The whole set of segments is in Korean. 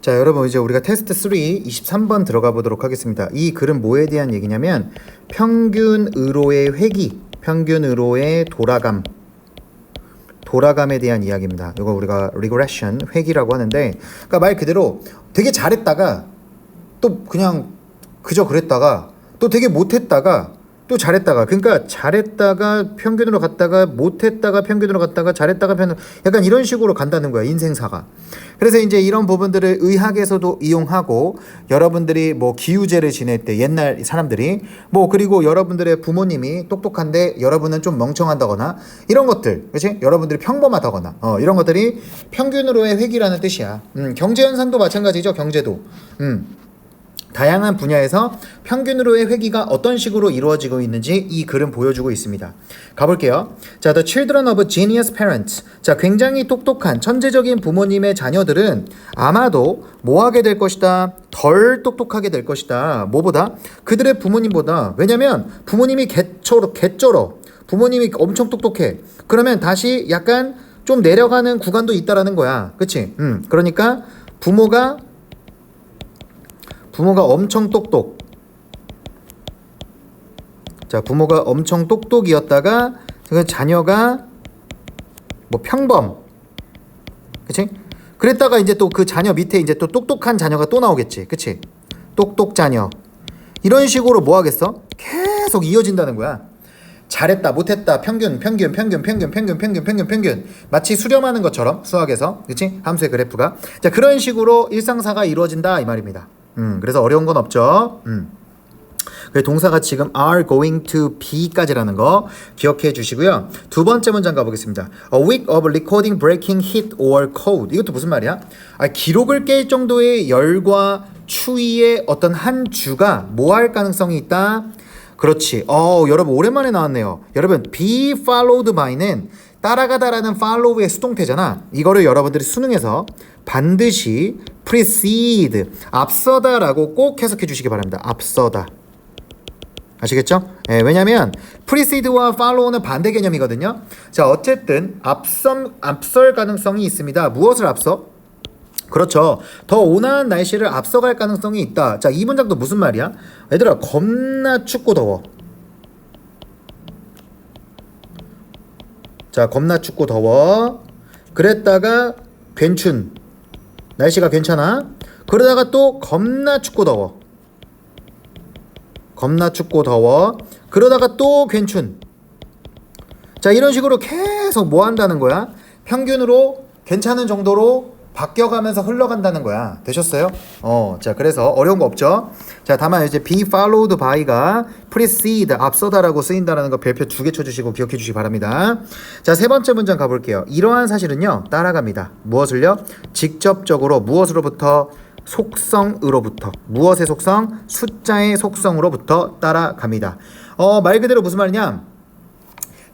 자, 여러분 이제 우리가 테스트 3 23번 들어가 보도록 하겠습니다. 이 글은 뭐에 대한 얘기냐면 평균으로의 회귀, 평균으로의 돌아감에 대한 이야기입니다. 이거 우리가 regression, 회귀라고 하는데, 그러니까 말 그대로 되게 잘했다가 또 그냥 그저 그랬다가 또 되게 못했다가 또 잘했다가, 그러니까 잘했다가 평균으로 갔다가 못했다가 평균으로 갔다가 잘했다가 약간 이런 식으로 간다는 거야, 인생사가. 그래서 이제 이런 부분들을 의학에서도 이용하고, 여러분들이 뭐 기우제를 지낼 때 옛날 사람들이 뭐, 그리고 여러분들의 부모님이 똑똑한데 여러분은 좀 멍청하다거나 이런 것들, 그렇지? 여러분들이 평범하다거나 이런 것들이 평균으로의 회귀라는 뜻이야. 경제 현상도 마찬가지죠. 경제도 다양한 분야에서 평균으로의 회귀가 어떤 식으로 이루어지고 있는지 이 글은 보여주고 있습니다. 가볼게요. 자, The children of genius parents. 자, 굉장히 똑똑한 천재적인 부모님의 자녀들은 아마도 뭐 하게 될 것이다? 덜 똑똑하게 될 것이다. 뭐보다? 그들의 부모님보다. 왜냐면 부모님이 개쩔어. 부모님이 엄청 똑똑해. 그러면 다시 약간 좀 내려가는 구간도 있다라는 거야. 그치? 그러니까 부모가 엄청 똑똑. 자, 부모가 엄청 똑똑이었다가 자녀가 뭐 평범. 그치? 그랬다가 이제 또 그 자녀 밑에 이제 또 똑똑한 자녀가 또 나오겠지. 그치? 똑똑 자녀. 이런 식으로 뭐 하겠어? 계속 이어진다는 거야. 잘했다, 못했다, 평균. 마치 수렴하는 것처럼 수학에서. 그치? 함수의 그래프가. 자, 그런 식으로 일상사가 이루어진다 이 말입니다. 그래서 어려운 건 없죠. 동사가 지금 are going to be까지라는 거 기억해 주시고요. 두 번째 문장 가보겠습니다. A week of recording breaking heat or cold. 이것도 무슨 말이야? 기록을 깰 정도의 열과 추위의 어떤 한 주가 뭐 할 가능성이 있다? 그렇지. 여러분 오랜만에 나왔네요. 여러분 be followed by는 따라가다라는 follow의 수동태잖아. 이거를 여러분들이 수능에서 반드시 precede, 앞서다라고 꼭 해석해 주시기 바랍니다. 앞서다. 아시겠죠? 예, 왜냐면 precede와 follow는 반대 개념이거든요. 자, 어쨌든 앞설 가능성이 있습니다. 무엇을 앞서? 그렇죠. 더 온화한 날씨를 앞서갈 가능성이 있다. 자, 이 문장도 무슨 말이야? 얘들아, 겁나 춥고 더워. 자, 겁나 춥고 더워. 그랬다가 괜춘. 날씨가 괜찮아. 그러다가 또 겁나 춥고 더워. 겁나 춥고 더워. 그러다가 또 괜춘. 자, 이런 식으로 계속 뭐 한다는 거야? 평균으로 괜찮은 정도로 바뀌어가면서 흘러간다는 거야. 되셨어요? 자, 그래서 어려운 거 없죠? 자, 다만 이제 be followed by가 precede, 앞서다라고 쓰인다라는 거 별표 2개 쳐주시고 기억해 주시기 바랍니다. 자, 세 번째 문장 가볼게요. 이러한 사실은요, 따라갑니다. 무엇을요? 직접적으로 무엇으로부터? 속성으로부터. 무엇의 속성? 숫자의 속성으로부터 따라갑니다. 말 그대로 무슨 말이냐?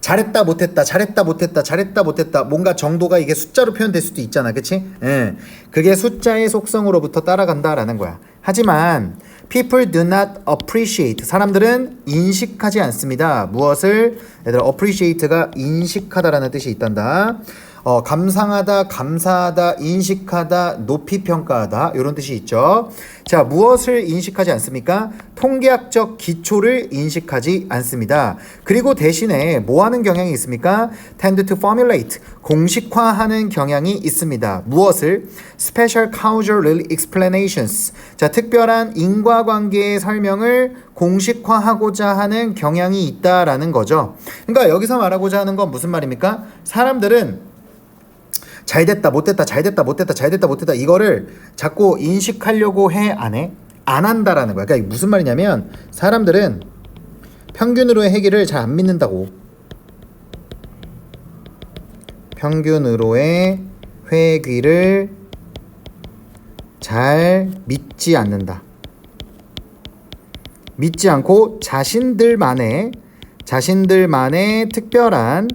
잘했다 못했다 잘했다 못했다 잘했다 못했다, 뭔가 정도가 이게 숫자로 표현될 수도 있잖아. 그치? 예. 그게 숫자의 속성으로부터 따라간다라는 거야. 하지만 people do not appreciate, 사람들은 인식하지 않습니다. 무엇을? 얘들아, appreciate가 인식하다라는 뜻이 있단다. 감상하다, 감사하다, 인식하다, 높이 평가하다, 이런 뜻이 있죠. 자, 무엇을 인식하지 않습니까? 통계학적 기초를 인식하지 않습니다. 그리고 대신에 뭐 하는 경향이 있습니까? tend to formulate, 공식화하는 경향이 있습니다. 무엇을? special causal explanations, 자, 특별한 인과관계의 설명을 공식화하고자 하는 경향이 있다라는 거죠. 그러니까 여기서 말하고자 하는 건 무슨 말입니까? 사람들은 잘됐다 못됐다 잘됐다 못됐다 잘됐다 못됐다 이거를 자꾸 인식하려고 해? 안 해? 안 한다라는 거야. 그러니까 무슨 말이냐면 사람들은 평균으로의 회귀를 잘 안 믿는다고. 평균으로의 회귀를 잘 믿지 않는다. 믿지 않고 자신들만의 특별한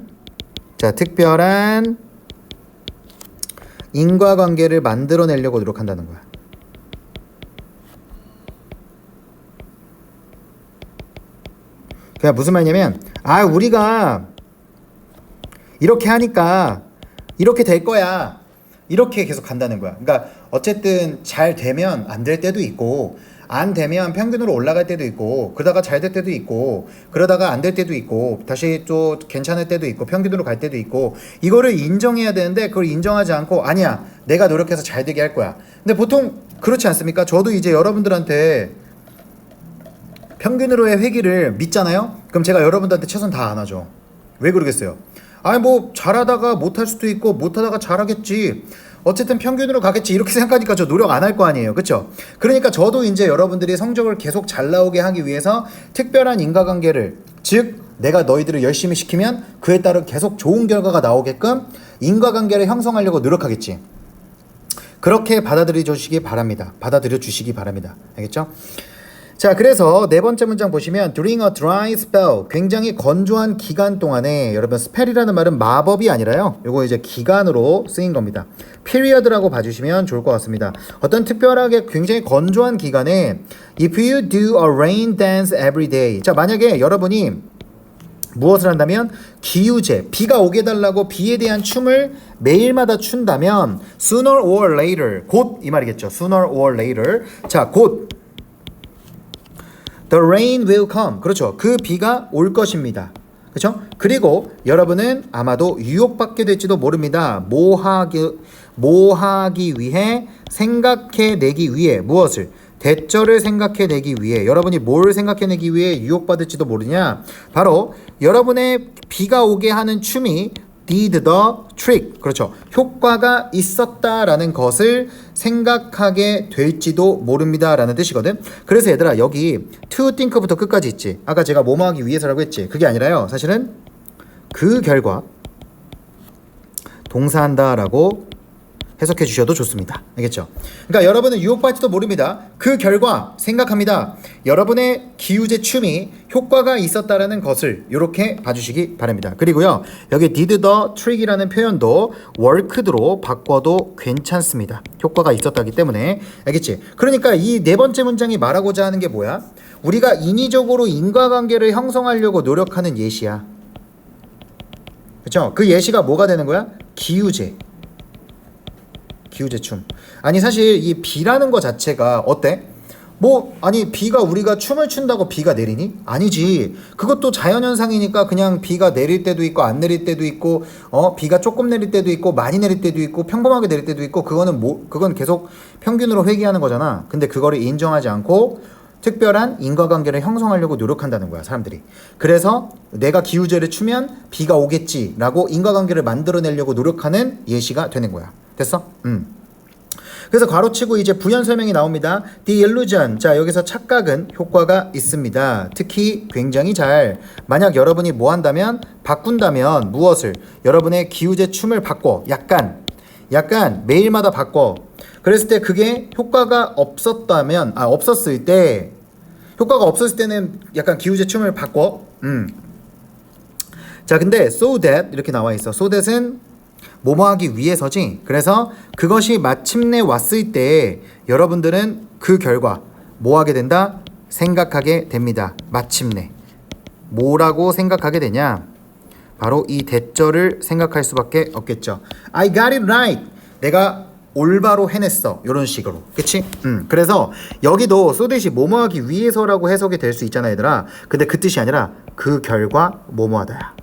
인과관계를 만들어내려고 노력한다는 거야. 그냥 무슨 말이냐면 우리가 이렇게 하니까 이렇게 될 거야. 이렇게 계속 간다는 거야. 그러니까 어쨌든 잘 되면 안 될 때도 있고 안 되면 평균으로 올라갈 때도 있고 그러다가 잘 될 때도 있고 그러다가 안 될 때도 있고 다시 또 괜찮을 때도 있고 평균으로 갈 때도 있고 이거를 인정해야 되는데 그걸 인정하지 않고 아니야 내가 노력해서 잘 되게 할 거야. 근데 보통 그렇지 않습니까? 저도 이제 여러분들한테 평균으로의 회귀를 믿잖아요? 그럼 제가 여러분들한테 최선 다 안 하죠. 왜 그러겠어요? 아니 뭐 잘하다가 못할 수도 있고 못하다가 잘하겠지. 어쨌든 평균으로 가겠지 이렇게 생각하니까 저 노력 안 할 거 아니에요. 그쵸? 그러니까 저도 이제 여러분들이 성적을 계속 잘 나오게 하기 위해서 특별한 인과관계를 즉 내가 너희들을 열심히 시키면 그에 따른 계속 좋은 결과가 나오게끔 인과관계를 형성하려고 노력하겠지. 그렇게 받아들여 주시기 바랍니다. 알겠죠? 자, 그래서 네 번째 문장 보시면 during a dry spell 굉장히 건조한 기간 동안에 여러분 spell이라는 말은 마법이 아니라요. 요거 이제 기간으로 쓰인 겁니다. period라고 봐주시면 좋을 것 같습니다. 어떤 특별하게 굉장히 건조한 기간에 if you do a rain dance every day 자 만약에 여러분이 무엇을 한다면 기우제 비가 오게 달라고 비에 대한 춤을 매일마다 춘다면 sooner or later 곧 이 말이겠죠. sooner or later 자 곧 The rain will come. 그렇죠. 그 비가 올 것입니다. 그렇죠? 그리고 여러분은 아마도 유혹받게 될지도 모릅니다. 뭐 하기 위해 생각해내기 위해 무엇을? 대절을 생각해내기 위해 여러분이 뭘 생각해내기 위해 유혹받을지도 모르냐? 바로 여러분의 비가 오게 하는 춤이 did the trick. 그렇죠. 효과가 있었다라는 것을 생각하게 될지도 모릅니다. 라는 뜻이거든. 그래서 얘들아 여기 to think부터 끝까지 있지. 아까 제가 뭐뭐 하기 위해서라고 했지. 그게 아니라요. 사실은 그 결과 동사한다 라고 해석해 주셔도 좋습니다. 알겠죠? 그러니까 여러분은 유혹받을지도 모릅니다. 그 결과 생각합니다. 여러분의 기우제 춤이 효과가 있었다라는 것을 이렇게 봐주시기 바랍니다. 그리고요. 여기 did the trick이라는 표현도 worked로 바꿔도 괜찮습니다. 효과가 있었다기 때문에 알겠지? 그러니까 이 네 번째 문장이 말하고자 하는 게 뭐야? 우리가 인위적으로 인과관계를 형성하려고 노력하는 예시야. 그렇죠? 그 예시가 뭐가 되는 거야? 기우제 춤. 아니 사실 이 비라는 거 자체가 어때? 뭐 아니 비가 우리가 춤을 춘다고 비가 내리니? 아니지. 그것도 자연현상이니까 그냥 비가 내릴 때도 있고 안 내릴 때도 있고 비가 조금 내릴 때도 있고 많이 내릴 때도 있고 평범하게 내릴 때도 있고 그건 계속 평균으로 회귀하는 거잖아. 근데 그거를 인정하지 않고 특별한 인과관계를 형성하려고 노력한다는 거야 사람들이. 그래서 내가 기우제를 추면 비가 오겠지라고 인과관계를 만들어내려고 노력하는 예시가 되는 거야. 됐어? 그래서 괄호치고 이제 부연 설명이 나옵니다. The illusion. 자, 여기서 착각은 효과가 있습니다. 특히 굉장히 잘 만약 여러분이 뭐 한다면 바꾼다면 무엇을? 여러분의 기우제 춤을 바꿔. 약간 매일마다 바꿔. 그랬을 때 그게 효과가 없었을 때 효과가 없었을 때는 약간 기우제 춤을 바꿔. 자, 근데 so that 이렇게 나와 있어. so that은 뭐뭐 하기 위해서지. 그래서 그것이 마침내 왔을 때 여러분들은 그 결과 뭐 하게 된다? 생각하게 됩니다. 마침내. 뭐라고 생각하게 되냐? 바로 이 대절을 생각할 수밖에 없겠죠. I got it right. 내가 올바로 해냈어. 이런 식으로. 그치? 그래서 여기도 소댓이 뭐뭐 하기 위해서라고 해석이 될 수 있잖아 얘들아. 근데 그 뜻이 아니라 그 결과 뭐뭐 하다야.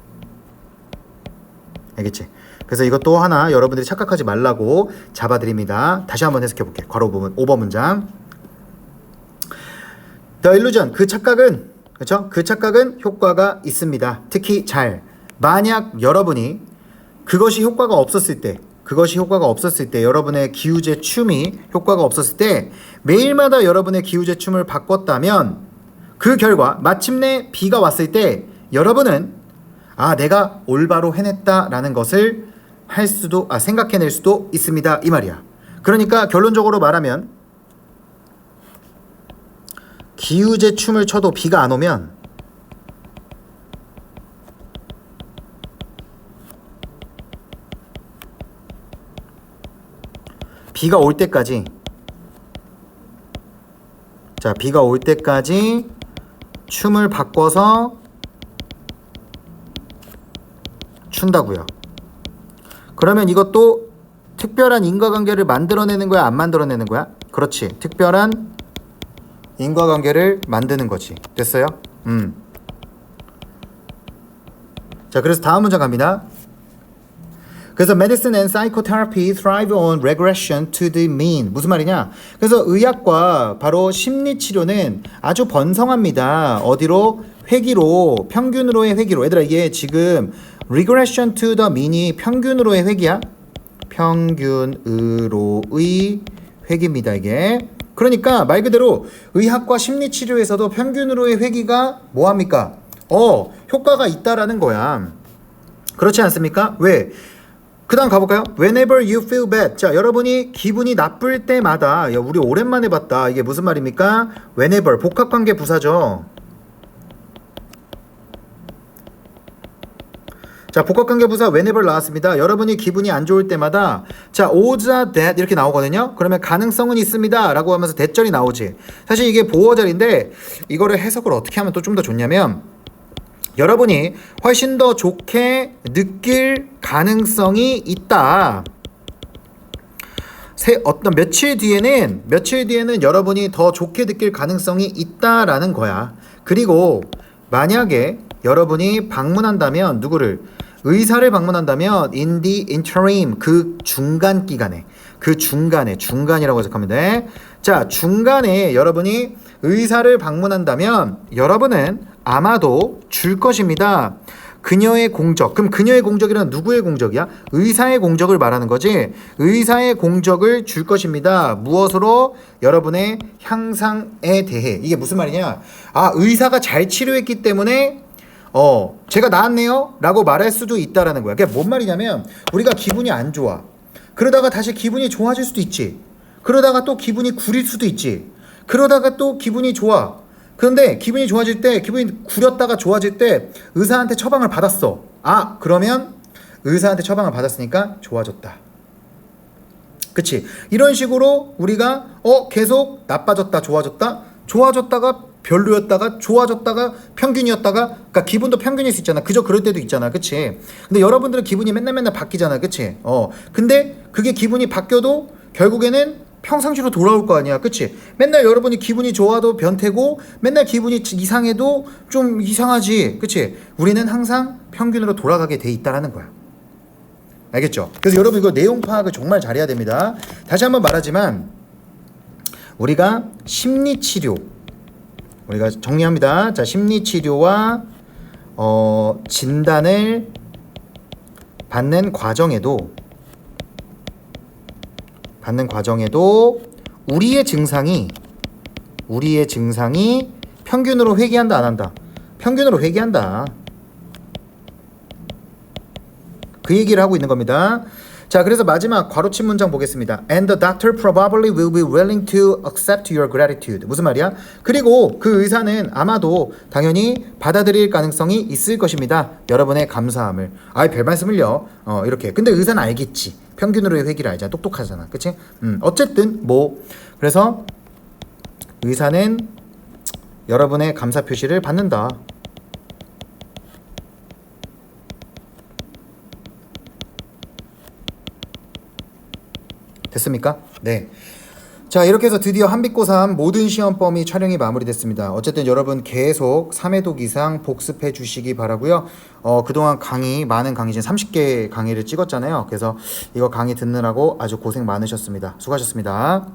알겠지? 그래서 이것도 하나 여러분들이 착각하지 말라고 잡아드립니다. 다시 한번 해석해 볼게요. 괄호 부분 5번 문장. The illusion. 그 착각은 그렇죠? 그 착각은 효과가 있습니다. 특히 잘. 만약 여러분이 그것이 효과가 없었을 때 여러분의 기우제 춤이 효과가 없었을 때 매일마다 여러분의 기우제 춤을 바꿨다면 그 결과 마침내 비가 왔을 때 여러분은 내가 올바로 해냈다라는 것을 생각해낼 수도 있습니다. 이 말이야. 그러니까 결론적으로 말하면 기우제 춤을 춰도 비가 안 오면 비가 올 때까지 춤을 바꿔서 춘다고요. 그러면 이것도 특별한 인과관계를 만들어내는 거야, 안 만들어내는 거야? 그렇지. 특별한 인과관계를 만드는 거지. 됐어요? 자, 그래서 다음 문장 갑니다. 그래서 medicine and psychotherapy thrive on regression to the mean. 무슨 말이냐? 그래서 의학과 바로 심리치료는 아주 번성합니다. 어디로? 회귀로, 평균으로의 회귀로. 얘들아, 이게 지금 regression to the mean이 평균으로의 회귀야? 평균으로의 회귀입니다, 이게. 그러니까 말 그대로 의학과 심리치료에서도 평균으로의 회귀가 뭐합니까? 효과가 있다라는 거야. 그렇지 않습니까? 왜? 그 다음 가볼까요? Whenever you feel bad. 자, 여러분이 기분이 나쁠 때마다. 야, 우리 오랜만에 봤다. 이게 무슨 말입니까? Whenever. 복합관계 부사죠. 자, 복합관계 부사 whenever 나왔습니다. 여러분이 기분이 안 좋을 때마다 자, odds are that 이렇게 나오거든요. 그러면 가능성은 있습니다 라고 하면서 대절이 나오지. 사실 이게 보어절인데 이거를 해석을 어떻게 하면 또 좀 더 좋냐면 여러분이 훨씬 더 좋게 느낄 가능성이 있다. 어떤 며칠 뒤에는 여러분이 더 좋게 느낄 가능성이 있다라는 거야. 그리고 만약에 여러분이 방문한다면 누구를? 의사를 방문한다면 in the interim 그 중간 기간에 중간이라고 해석하면 돼. 자, 중간에 여러분이 의사를 방문한다면 여러분은 아마도 줄 것입니다. 그녀의 공적. 그럼 그녀의 공적이란 누구의 공적이야? 의사의 공적을 말하는 거지. 의사의 공적을 줄 것입니다. 무엇으로? 여러분의 향상에 대해. 이게 무슨 말이냐? 아, 의사가 잘 치료했기 때문에 제가 나았네요 라고 말할 수도 있다라는 거야. 그게 뭔 말이냐면 우리가 기분이 안 좋아. 그러다가 다시 기분이 좋아질 수도 있지. 그러다가 또 기분이 구릴 수도 있지. 그러다가 또 기분이 좋아. 그런데 기분이 좋아질 때, 기분이 구렸다가 좋아질 때 의사한테 처방을 받았어. 아, 그러면 의사한테 처방을 받았으니까 좋아졌다. 그치? 이런 식으로 우리가 계속 나빠졌다, 좋아졌다가 별로였다가 좋아졌다가 평균이었다가, 그러니까 기분도 평균일 수 있잖아. 그저 그럴 때도 있잖아. 그치? 근데 여러분들은 기분이 맨날 바뀌잖아. 그치? 근데 그게 기분이 바뀌어도 결국에는 평상시로 돌아올 거 아니야. 그치? 맨날 여러분이 기분이 좋아도 변태고 맨날 기분이 이상해도 좀 이상하지. 그치? 우리는 항상 평균으로 돌아가게 돼 있다라는 거야. 알겠죠? 그래서 여러분 이거 내용 파악을 정말 잘해야 됩니다. 다시 한번 말하지만 우리가 심리치료, 우리가 정리합니다. 자, 심리치료와 진단을 받는 과정에도 우리의 증상이 평균으로 회귀한다, 안 한다? 평균으로 회귀한다. 그 얘기를 하고 있는 겁니다. 자, 그래서 마지막 괄호친 문장 보겠습니다. And the doctor probably will be willing to accept your gratitude. 무슨 말이야? 그리고 그 의사는 아마도 당연히 받아들일 가능성이 있을 것입니다. 여러분의 감사함을. 아이, 별 말씀을요. 이렇게. 근데 의사는 알겠지. 평균으로의 회귀를 알잖아. 똑똑하잖아. 그치? 어쨌든 그래서 의사는 여러분의 감사 표시를 받는다. 됐습니까? 네. 자, 이렇게 해서 드디어 한빛고3 모든 시험 범위 촬영이 마무리됐습니다. 어쨌든 여러분 계속 3회독 이상 복습해 주시기 바라고요. 그동안 많은 강의, 지금 30개 강의를 찍었잖아요. 그래서 이거 강의 듣느라고 아주 고생 많으셨습니다. 수고하셨습니다.